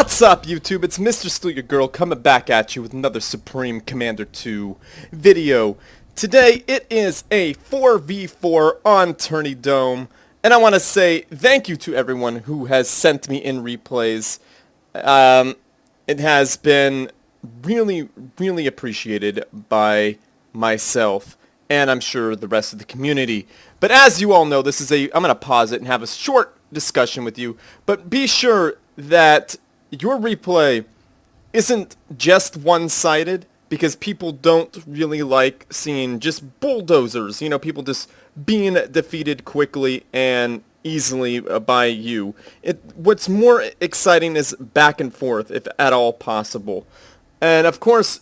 What's up, YouTube? It's Mr.StealUrGurl coming back at you with another Supreme Commander 2 video. Today, it is a 4v4 on Tourney Dome, and I want to say thank you to everyone who has sent me in replays. It has been really appreciated by myself, and I'm sure the rest of the community. But as you all know, I'm going to pause it and have a short discussion with you, but be sure that your replay isn't just one-sided, because people don't really like seeing just bulldozers, you know, people just being defeated quickly and easily by you. What's more exciting is back and forth, if at all possible. And of course,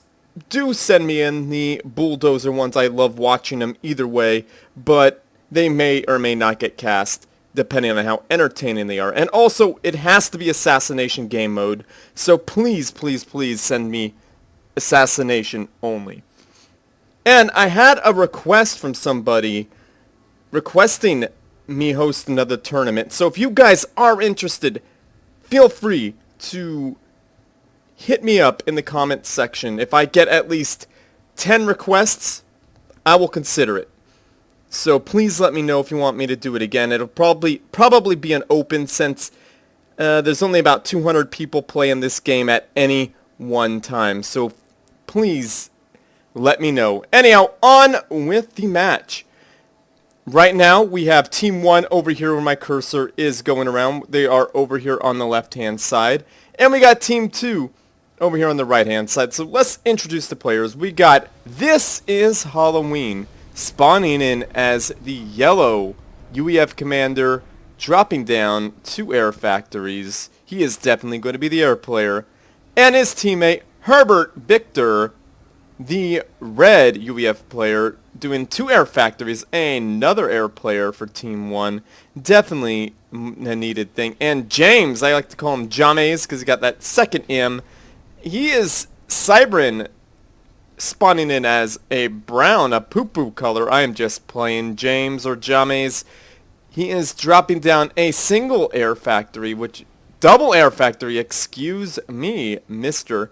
do send me in the bulldozer ones. I love watching them either way, but they may or may not get cast, depending on how entertaining they are. And also, it has to be assassination game mode, so please send me assassination only. And I had a request from somebody requesting me host another tournament, so if you guys are interested, feel free to hit me up in the comments section. If I get at least 10 requests, I will consider it. So please let me know if you want me to do it again. It'll probably be an open, since there's only about 200 people playing this game at any one time. So please let me know. Anyhow, on with the match. Right now we have Team 1 over here where my cursor is going around. They are over here on the left-hand side. And we got Team 2 over here on the right-hand side. So let's introduce the players. We got This Is Halloween spawning in as the yellow UEF commander, dropping down 2 air factories. He is definitely going to be the air player. And his teammate, Herbert Victor, the red UEF player, doing 2 air factories. Another air player for Team 1. Definitely a needed thing. And James, I like to call him James because he got that second M. He is Cybrin, spawning in as a brown, a poo-poo color. I am just playing James or James. He is dropping down a single air factory, double air factory, excuse me, mister.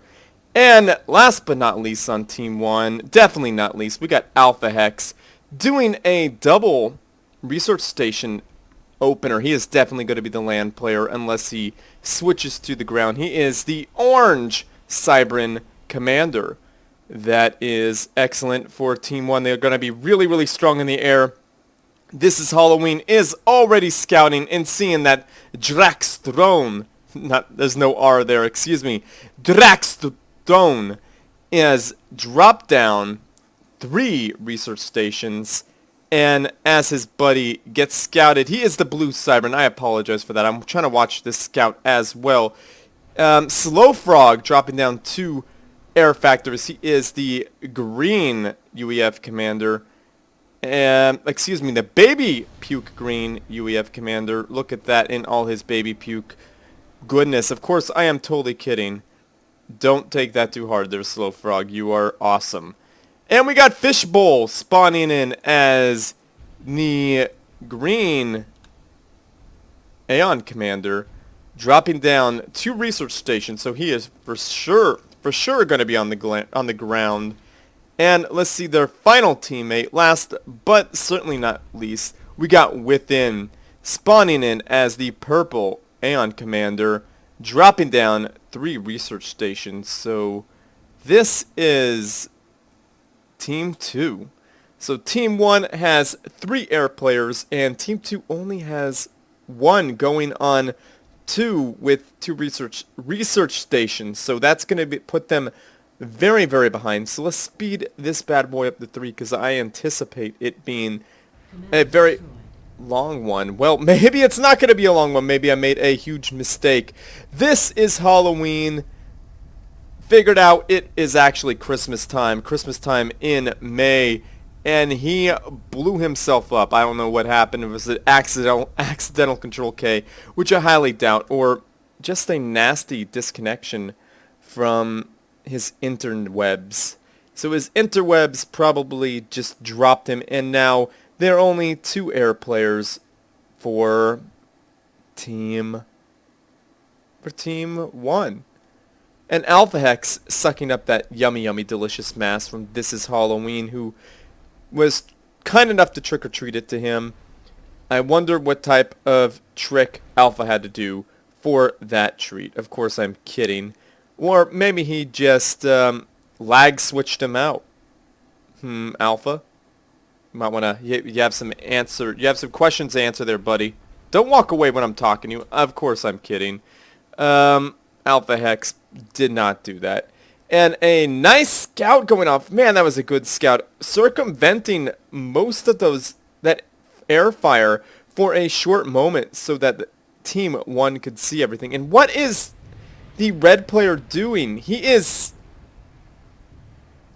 And last but not least on Team 1, definitely not least, we got Alpha Hex doing a double research station opener. He is definitely going to be the land player unless he switches to the ground. He is the orange Cybrin commander. That is excellent for Team 1. They're going to be really strong in the air. This Is Halloween is already scouting and seeing that Draxthrone, there's no R there, excuse me, Draxthrone has dropped down 3 research stations, and as his buddy gets scouted, he is the blue Cybrin. I apologize for that. I'm trying to watch this scout as well. Slow Frog dropping down 2 air factories. He is the green UEF commander. Excuse me, the baby puke green UEF commander. Look at that in all his baby puke goodness. Of course, I am totally kidding. Don't take that too hard there, Slow Frog. You are awesome. And we got Fishbowl spawning in as the green Aeon commander, dropping down 2 research stations. So he is for sure going to be on the ground. And let's see their final teammate. Last but certainly not least, we got Within spawning in as the purple Aeon commander, dropping down 3 research stations. So this is Team 2. So Team 1 has 3 air players, and Team 2 only has 1 going on 2 with 2 research stations. So that's going to put them very behind. So let's speed this bad boy up to 3, because I anticipate it being a very long one. Well, maybe it's not going to be a long one. Maybe I made a huge mistake. This Is Halloween figured out it is actually Christmas time in May, and he blew himself up. I don't know what happened. It was an accidental control K, which I highly doubt, or just a nasty disconnection from his interwebs. So his interwebs probably just dropped him, and now there are only 2 air players for Team for Team 1. And Alpha Hex sucking up that yummy, yummy, delicious mass from This Is Halloween, who was kind enough to trick-or-treat it to him. I wonder what type of trick Alpha had to do for that treat. Of course, I'm kidding. Or maybe he just lag switched him out. Alpha? You might want to, you have some answer, you have some questions to answer there, buddy. Don't walk away when I'm talking to you. Of course I'm kidding. Alpha Hex did not do that. And a nice scout going off. Man, that was a good scout. Circumventing most of that air fire for a short moment so that Team 1 could see everything. And what is the red player doing? He is,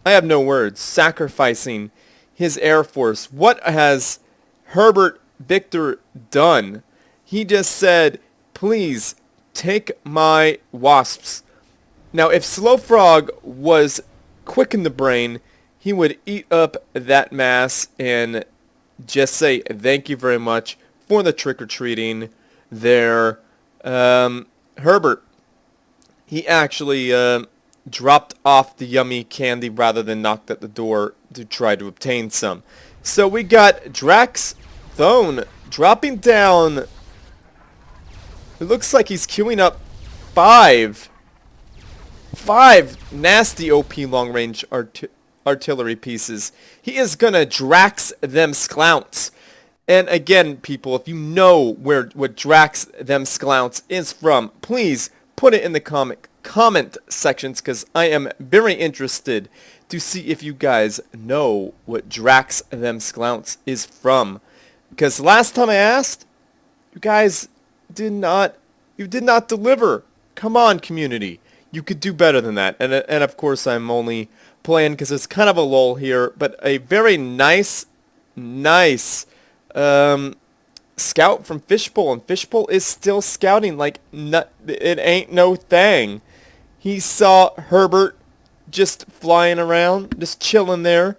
I have no words, sacrificing his air force. What has Herbert Victor done? He just said, please take my wasps. Now, if Slow Frog was quick in the brain, he would eat up that mass and just say thank you very much for the trick-or-treating there. Herbert, he actually dropped off the yummy candy rather than knocked at the door to try to obtain some. So we got Drax Thone dropping down. It looks like he's queuing up five nasty OP long-range artillery pieces. He is gonna Drax them sklounts. And again, people, if you know what Drax them sklounts is from, please put it in the comment sections, because I am very interested to see if you guys know what Drax them sklounts is from. Because last time I asked, you guys did not deliver. Come on, community. You could do better than that. And of course, I'm only playing because it's kind of a lull here, but a very nice scout from Fishbowl, and Fishbowl is still scouting like it ain't no thing. He saw Herbert just flying around, just chilling there,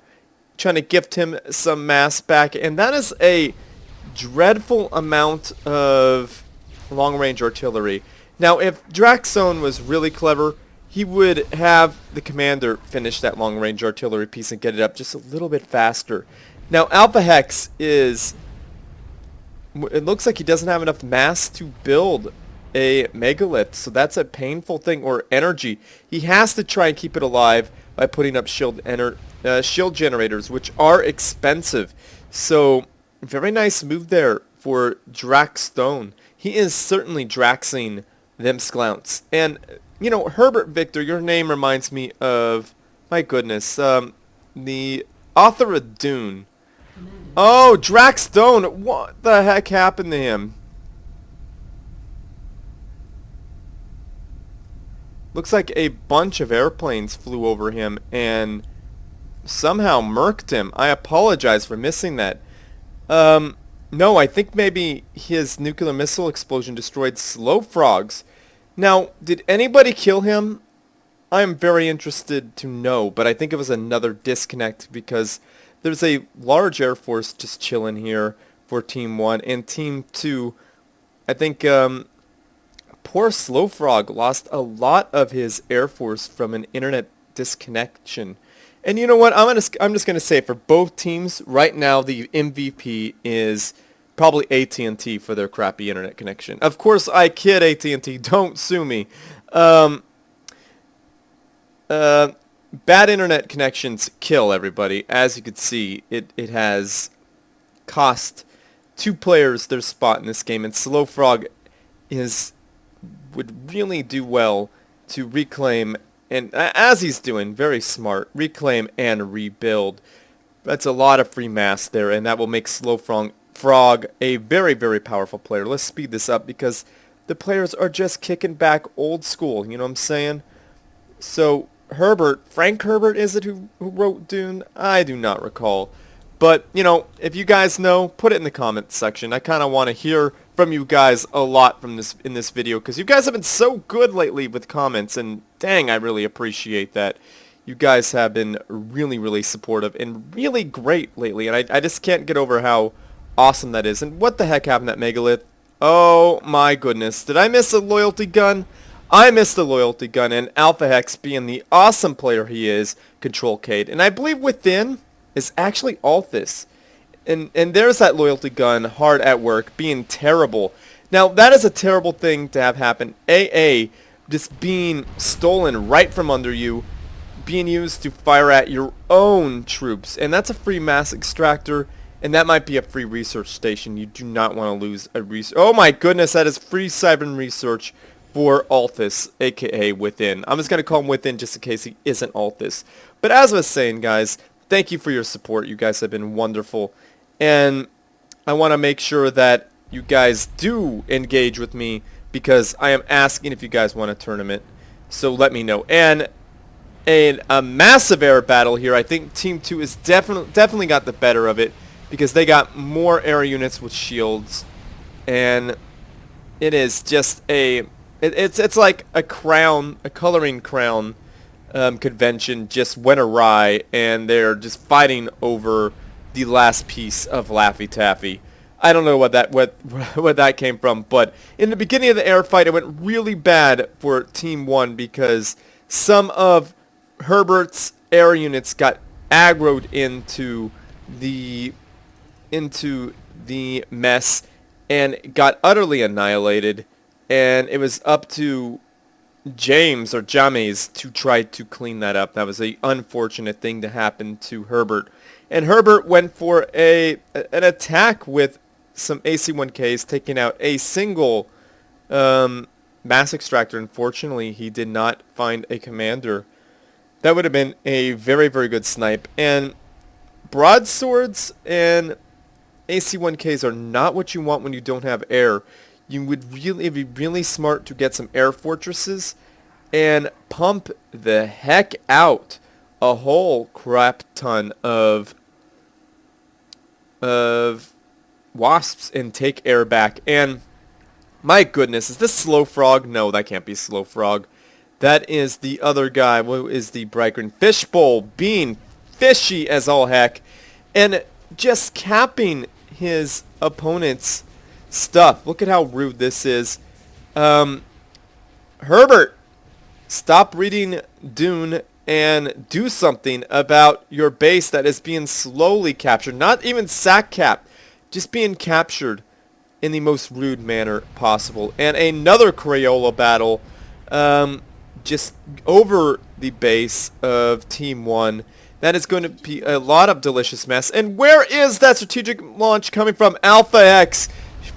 trying to gift him some mass back, and that is a dreadful amount of long-range artillery. Now, if Draxone was really clever, he would have the commander finish that long-range artillery piece and get it up just a little bit faster. Now, Alpha Hex is... It looks like he doesn't have enough mass to build a megalith, so that's a painful thing, or energy. He has to try and keep it alive by putting up shield generators, which are expensive. So, very nice move there for Draxstone. He is certainly Draxing them sklounts. And, you know, Herbert Victor, your name reminds me of, my goodness, the author of Dune. Oh, Draxstone! What the heck happened to him? Looks like a bunch of airplanes flew over him and somehow murked him. I apologize for missing that. No, I think maybe his nuclear missile explosion destroyed Slow Frogs. Now, did anybody kill him? I'm very interested to know, but I think it was another disconnect because there's a large air force just chilling here for Team 1. And Team 2, I think poor Slow Frog lost a lot of his air force from an internet disconnection. And you know what? I'm just gonna say for both teams right now, the MVP is probably AT&T for their crappy internet connection. Of course, I kid, AT&T. Don't sue me. Bad internet connections kill everybody. As you can see, it has cost 2 players their spot in this game, and Slow Frog would really do well to reclaim, and as he's doing, very smart, reclaim and rebuild. That's a lot of free mass there, and that will make Slow Frog a very, very powerful player. Let's speed this up because the players are just kicking back old school, you know what I'm saying? So, Frank Herbert is it who wrote Dune? I do not recall. But, you know, if you guys know, put it in the comments section. I kind of want to hear from you guys a lot in this video because you guys have been so good lately with comments, and dang, I really appreciate that. You guys have been really, really supportive and really great lately, and I just can't get over how awesome that is. And what the heck happened to that megalith? Oh my goodness. Did I miss a loyalty gun? I missed the loyalty gun, and Alpha Hex, being the awesome player he is, Control K'd. And I believe within is actually Althus. And there's that loyalty gun hard at work, being terrible. Now, that is a terrible thing to have happen. AA just being stolen right from under you, being used to fire at your own troops. And that's a free mass extractor, and that might be a free research station. You do not want to lose a research. Oh my goodness, that is free cyber research for Althus, aka Within. I'm just going to call him Within just in case he isn't Althus. But as I was saying, guys, thank you for your support. You guys have been wonderful. And I want to make sure that you guys do engage with me because I am asking if you guys want a tournament. So let me know. And a massive air battle here. I think Team 2 is definitely got the better of it because they got more air units with shields. And it is just a... It's like a crown, a coloring crown convention just went awry, and they're just fighting over the last piece of Laffy Taffy. I don't know what that came from, but in the beginning of the air fight, it went really bad for Team 1 because some of Herbert's air units got aggroed into the mess and got utterly annihilated. And it was up to James or James to try to clean that up. That was an unfortunate thing to happen to Herbert. And Herbert went for an attack with some AC-1Ks, taking out a single mass extractor. Unfortunately, he did not find a commander. That would have been a very, very good snipe. And broadswords and AC-1Ks are not what you want when you don't have air. It'd be really smart to get some air fortresses and pump the heck out a whole crap ton of wasps and take air back. And my goodness, is this Slow Frog? No, that can't be Slow Frog. That is the other guy, who is the Brightgreen Fishbowl, being fishy as all heck, and just capping his opponent's stuff. Look at how rude this is. Herbert, stop reading Dune and do something about your base that is being slowly captured. Not even sack capped, just being captured in the most rude manner possible. And another Crayola battle just over the base of Team 1. That is going to be a lot of delicious mess. And where is that strategic launch coming from? Alpha X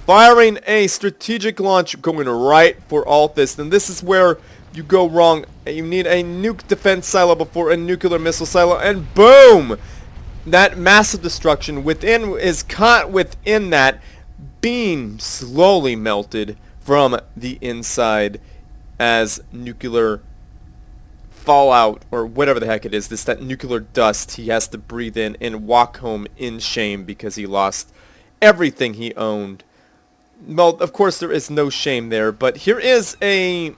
firing a strategic launch going right for Althus. And this is where you go wrong. You need a nuke defense silo before a nuclear missile silo. And boom! That massive destruction within is caught within that, being slowly melted from the inside as nuclear fallout, or whatever the heck it is, that nuclear dust he has to breathe in and walk home in shame because he lost everything he owned. Well, of course there is no shame there, but here is this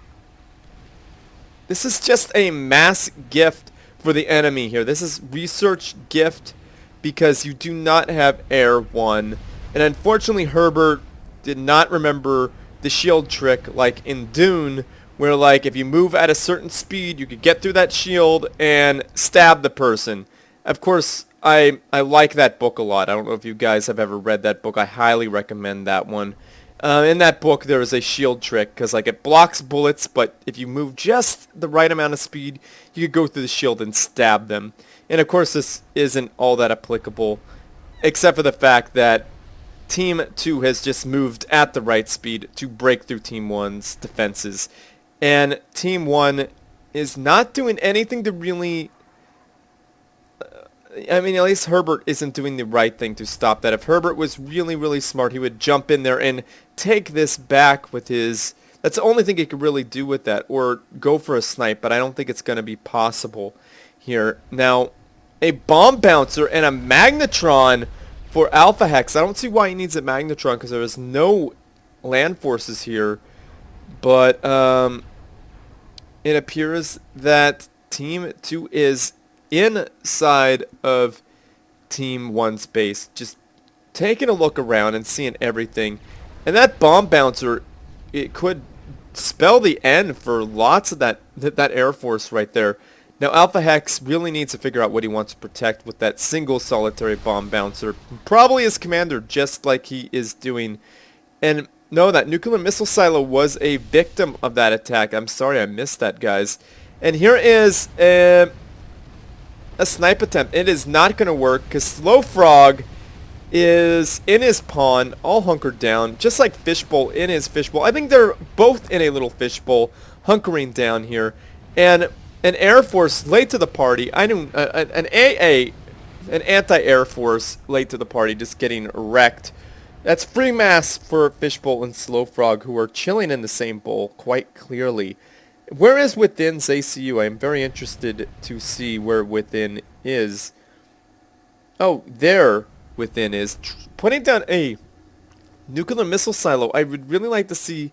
is just a mass gift for the enemy here. This is research gift because you do not have Air 1. And unfortunately Herbert did not remember the shield trick like in Dune, where like if you move at a certain speed you could get through that shield and stab the person. Of course, I like that book a lot. I don't know if you guys have ever read that book. I highly recommend that one. In that book there is a shield trick because like it blocks bullets, but if you move just the right amount of speed you could go through the shield and stab them. And of course this isn't all that applicable, except for the fact that Team 2 has just moved at the right speed to break through Team 1's defenses. And Team 1 is not doing anything to really... I mean, at least Herbert isn't doing the right thing to stop that. If Herbert was really, really smart, he would jump in there and take this back with his... That's the only thing he could really do with that, or go for a snipe, but I don't think it's going to be possible here. Now, a bomb bouncer and a magnetron for Alpha Hex. I don't see why he needs a magnetron because there is no land forces here, but it appears that Team 2 is inside of Team 1's base, just taking a look around and seeing everything. And that bomb bouncer, it could spell the end for lots of that Air Force right there. Now Alpha Hex really needs to figure out what he wants to protect with that single solitary bomb bouncer. Probably his commander, just like he is doing. And no, that nuclear missile silo was a victim of that attack. I'm sorry I missed that, guys. And here is a snipe attempt. It is not going to work because Slow Frog is in his pawn, all hunkered down, just like Fishbowl in his fishbowl. I think they're both in a little fishbowl, hunkering down here. And an Air Force late to the party. I knew an anti-Air Force late to the party, just getting wrecked. That's free mass for Fishbowl and Slow Frog, who are chilling in the same bowl quite clearly. Where is Within's ACU? I am very interested to see where Within is. Oh, there Within is putting down a nuclear missile silo. I would really like to see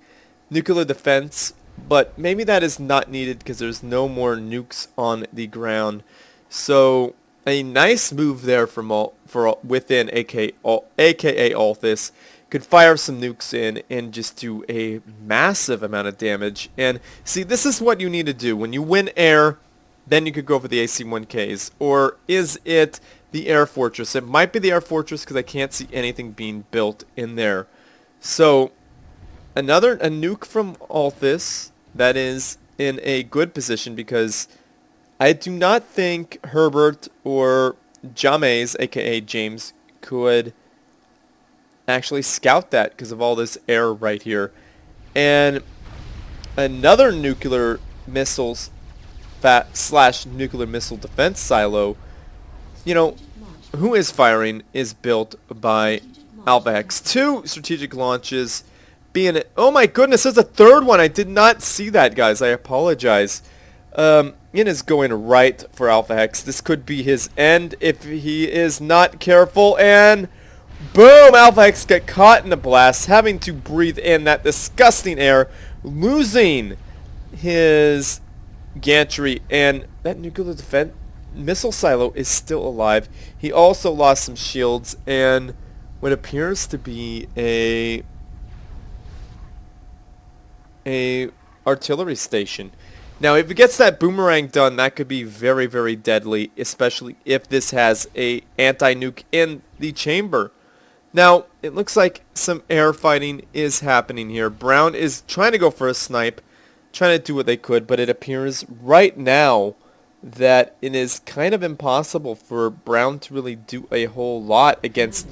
nuclear defense, but maybe that is not needed because there's no more nukes on the ground. So a nice move there from Within, aka Althus, could fire some nukes in and just do a massive amount of damage. And see, this is what you need to do when you win air. Then you could go for the AC-1Ks. Or is it the Air Fortress? It might be the Air Fortress because I can't see anything being built in there. So a nuke from Althus that is in a good position because I do not think Herbert or James, aka James, could actually scout that because of all this air right here. And another nuclear missiles / nuclear missile defense silo, you know, who is firing, is built by Alpha Hex. 2 strategic launches being... Oh my goodness, there's a third one. I did not see that, guys. I apologize. It is going right for Alpha Hex. This could be his end if he is not careful. And boom, Alpha Hex get caught in a blast, having to breathe in that disgusting air, losing his gantry, and that nuclear defense missile silo is still alive. He also lost some shields and what appears to be a artillery station. Now, if it gets that boomerang done, that could be very, very deadly, especially if this has a anti-nuke in the chamber. Now, it looks like some air fighting is happening here. Brown is trying to go for a snipe, trying to do what they could, but it appears right now that it is kind of impossible for Brown to really do a whole lot against...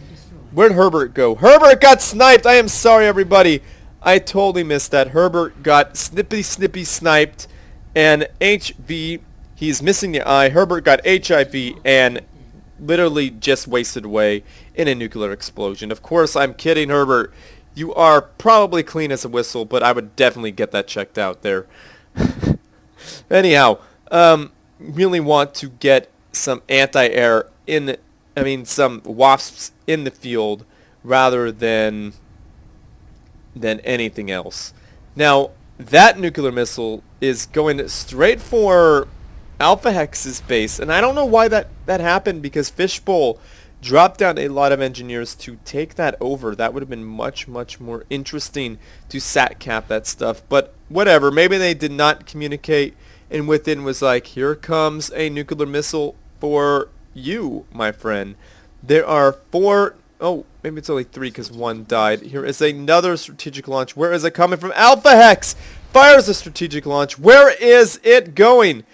Where'd Herbert go? Herbert got sniped! I am sorry, everybody. I totally missed that. Herbert got snippy sniped, and HV, he's missing the eye. Herbert got HIV and literally just wasted away in a nuclear explosion. Of course, I'm kidding, Herbert. You are probably clean as a whistle, but I would definitely get that checked out there. Anyhow, really want to get some anti-air in, some wasps in the field rather than anything else. Now, that nuclear missile is going straight for Alpha Hex's base, and I don't know why that happened because Fishbowl dropped down a lot of engineers to take that over. That would have been much, much more interesting to sat cap that stuff, but whatever. Maybe they did not communicate, and Within was like, here comes a nuclear missile for you, my friend. There are 4... Oh, maybe it's only 3 because 1 died. Here is another strategic launch. Where is it coming from? Alpha Hex fires a strategic launch. Where is it going?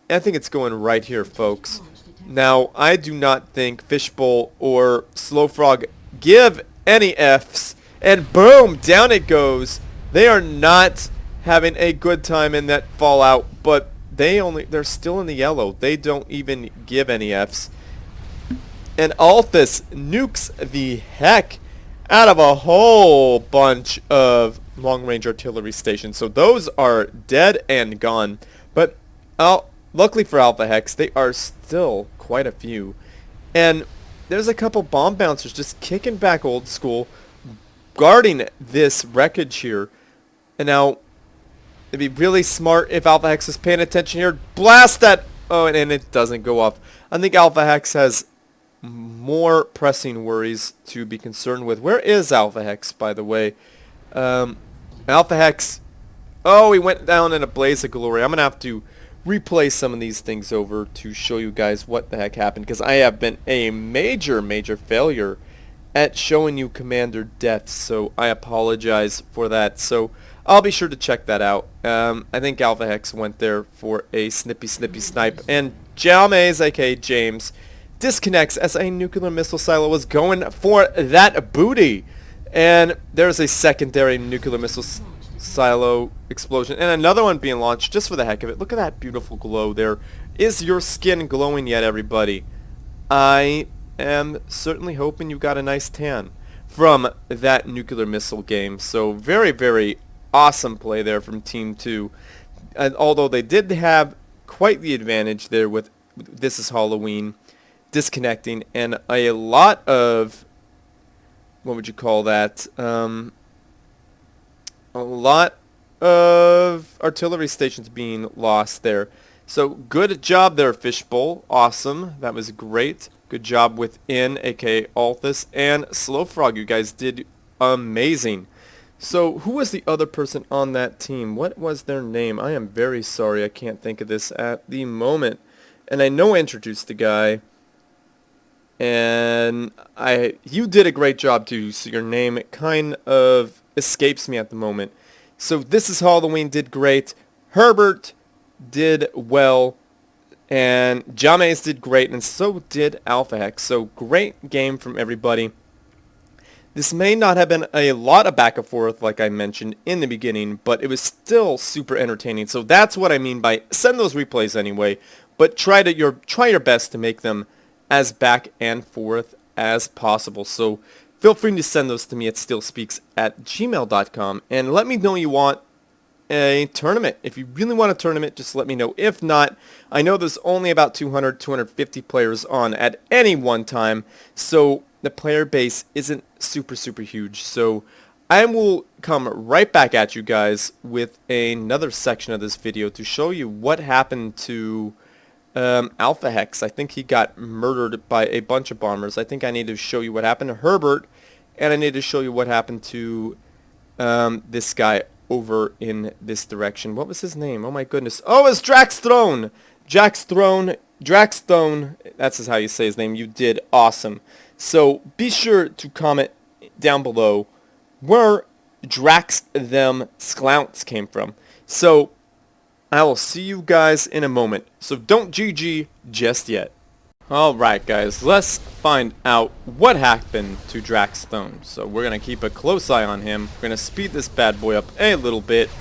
I think it's going right here, folks. Now, I do not think Fishbowl or Slow Frog give any Fs. And boom, down it goes. They are not having a good time in that fallout, but they're still in the yellow. They don't even give any Fs. And Althus nukes the heck out of a whole bunch of long-range artillery stations. So those are dead and gone. But luckily for Alpha Hex, they are still quite a few. And there's a couple bomb bouncers just kicking back old school, guarding this wreckage here. And now, it'd be really smart if Alpha Hex is paying attention here. Blast that! Oh, and it doesn't go off. I think Alpha Hex has more pressing worries to be concerned with. Where is Alpha Hex, by the way? Alpha Hex, oh, he went down in a blaze of glory. I'm going to have to replay some of these things over to show you guys what the heck happened, because I have been a major failure at showing you commander deaths, so I apologize for that. So I'll be sure to check that out. I think Alpha Hex went there for a snippy snipe, and James, aka James, disconnects as a nuclear missile silo was going for that booty, and there's a secondary nuclear missile silo explosion and another one being launched just for the heck of it. Look at that beautiful glow there. Is your skin glowing yet, everybody? I am certainly hoping you got a nice tan from that nuclear missile game. So very awesome play there from Team 2. And although they did have quite the advantage there with This Is Halloween disconnecting and a lot of, what would you call that, a lot of artillery stations being lost there. So good job there, Fishbowl. Awesome. That was great. Good job within, aka Althus and Slowfrog. You guys did amazing. So who was the other person on that team? What was their name? I am very sorry. I can't think of this at the moment. And I know I introduced the guy. And you did a great job too. So your name kind of escapes me at the moment. So This Is Halloween did great. Herbert did well. And James did great. And so did Alpha Hex. So great game from everybody. This may not have been a lot of back and forth like I mentioned in the beginning, but it was still super entertaining. So that's what I mean by send those replays anyway. But try your best to make them as back and forth as possible. So feel free to send those to me at StealSpeaks@gmail.com and let me know you want a tournament. If you really want a tournament, just let me know. If not, I know there's only about 250 players on at any one time, so the player base isn't super huge. So I will come right back at you guys with another section of this video to show you what happened to Alpha Hex. I think he got murdered by a bunch of bombers. I think I need to show you what happened to Herbert, and I need to show you what happened to this guy over in this direction. What was his name? Oh my goodness. Oh, it's Draxthrone. Draxstone. That's how you say his name. You did awesome. So be sure to comment down below where Drax them Sklounts came from. So I will see you guys in a moment. So don't GG just yet. Alright guys, let's find out what happened to Draxstone. So we're going to keep a close eye on him. We're going to speed this bad boy up a little bit.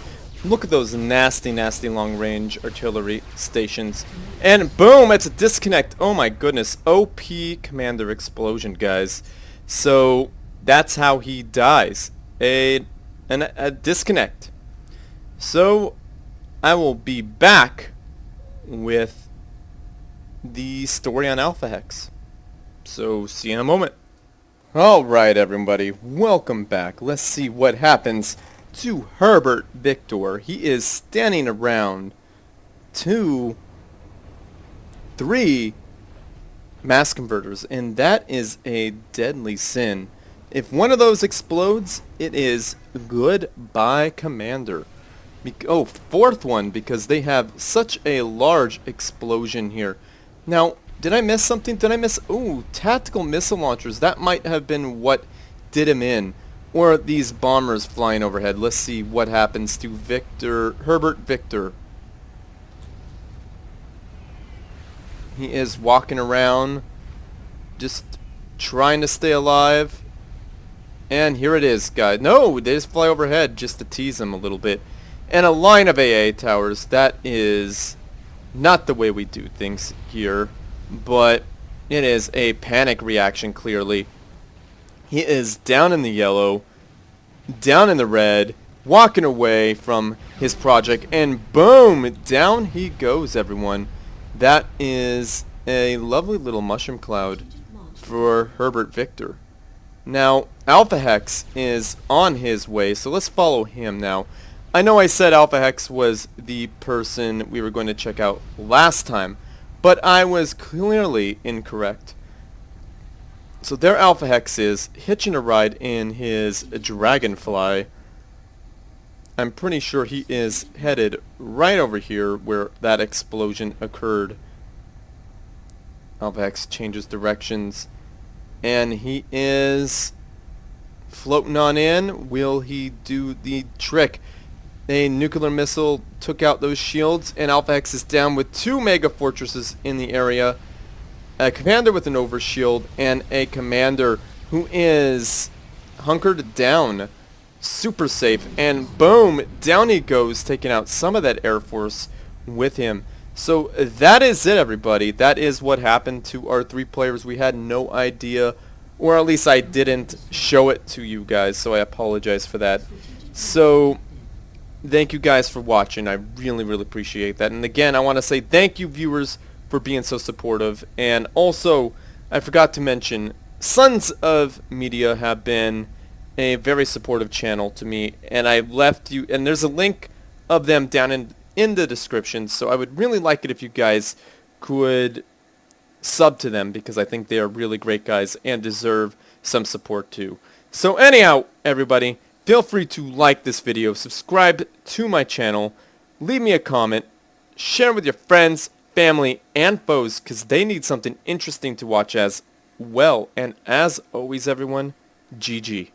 Look at those nasty long range artillery stations. And boom, it's a disconnect. Oh my goodness. OP commander explosion, guys. So that's how he dies. A disconnect. So I will be back with the story on Alpha Hex. So see you in a moment. Alright everybody, welcome back. Let's see what happens to Herbert Victor. He is standing around 2, 3 mass converters, and that is a deadly sin. If one of those explodes, it is goodbye commander. Oh, fourth one, because they have such a large explosion here. Now, did I miss something? Did I miss... Ooh, tactical missile launchers. That might have been what did him in. Or these bombers flying overhead. Let's see what happens to Herbert Victor. He is walking around, just trying to stay alive. And here it is, guys. No, they just fly overhead just to tease him a little bit. And a line of AA towers. That is not the way we do things here, but it is a panic reaction, clearly. He is down in the yellow, down in the red, walking away from his project, and boom, down he goes, everyone. That is a lovely little mushroom cloud for Herbert Victor. Now, Alpha Hex is on his way, so let's follow him now. I know I said Alpha Hex was the person we were going to check out last time, but I was clearly incorrect. So there Alpha Hex is, hitching a ride in his Dragonfly. I'm pretty sure he is headed right over here where that explosion occurred. Alpha Hex changes directions, and he is floating on in. Will he do the trick? A nuclear missile took out those shields, and Alpha Hex is down with 2 mega fortresses in the area. A commander with an overshield, and a commander who is hunkered down. Super safe, and boom, down he goes, taking out some of that Air Force with him. So that is it, everybody. That is what happened to our 3 players. We had no idea, or at least I didn't show it to you guys, so I apologize for that. So thank you guys for watching. I really, really appreciate that. And again, I want to say thank you, viewers, for being so supportive. And also, I forgot to mention, Sons of Media have been a very supportive channel to me, and I left you, and there's a link of them down in the description, so I would really like it if you guys could sub to them, because I think they are really great guys and deserve some support too. So anyhow, everybody, feel free to like this video, subscribe to my channel, leave me a comment, share with your friends, family, and foes, because they need something interesting to watch as well. And as always, everyone, GG.